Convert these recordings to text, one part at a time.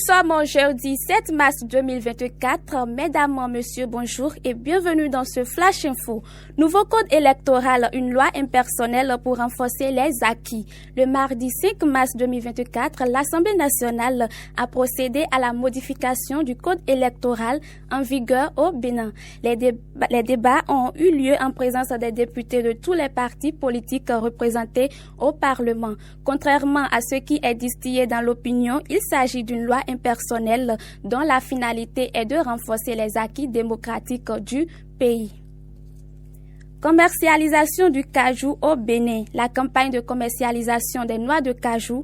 sommes au jeudi 7 mars 2024. Mesdames, messieurs, bonjour et bienvenue dans ce Flash Info. Nouveau code électoral, une loi impersonnelle pour renforcer les acquis. Le mardi 5 mars 2024, l'Assemblée nationale a procédé à la modification du code électoral en vigueur au Bénin. Les débats ont eu lieu en présence des députés de tous les partis politiques représentés au Parlement. Contrairement à ce qui est distillé dans l'opinion, il s'agit d'une loi impersonnelle dont la finalité est de renforcer les acquis démocratiques du pays. Commercialisation du cajou au Bénin. La campagne de commercialisation des noix de cajou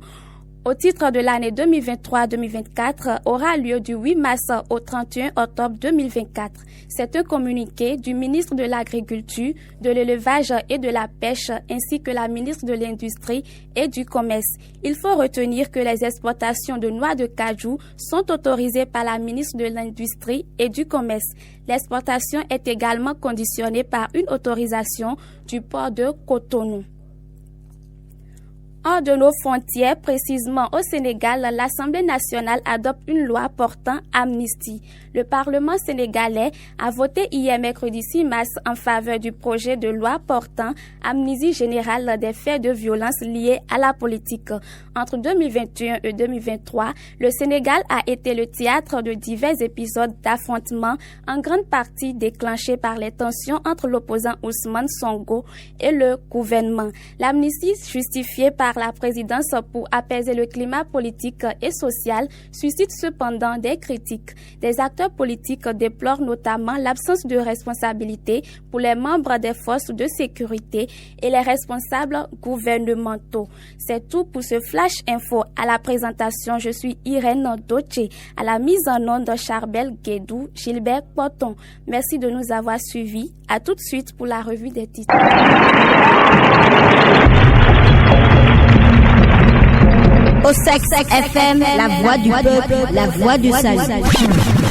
au titre de l'année 2023-2024 aura lieu du 8 mars au 31 octobre 2024. C'est un communiqué du ministre de l'Agriculture, de l'Élevage et de la Pêche ainsi que la ministre de l'Industrie et du Commerce. Il faut retenir que les exportations de noix de cajou sont autorisées par la ministre de l'Industrie et du Commerce. L'exportation est également conditionnée par une autorisation du port de Cotonou. Hors de nos frontières, précisément au Sénégal, l'Assemblée nationale adopte une loi portant amnistie. Le Parlement sénégalais a voté hier mercredi 6 mars en faveur du projet de loi portant amnistie générale des faits de violence liés à la politique. Entre 2021 et 2023, le Sénégal a été le théâtre de divers épisodes d'affrontements, en grande partie déclenchés par les tensions entre l'opposant Ousmane Sonko et le gouvernement. L'amnistie justifiée par la présidence pour apaiser le climat politique et social suscite cependant des critiques. Des acteurs politiques déplorent notamment l'absence de responsabilité pour les membres des forces de sécurité et les responsables gouvernementaux. C'est tout pour ce Flash Info. À la présentation, je suis Irène Doche. À la mise en onde, Charbel Guédou, Gilbert Poton. Merci de nous avoir suivis. À tout de suite pour la revue des titres. Au Sex FM, la voix du peuple, la voix du salut.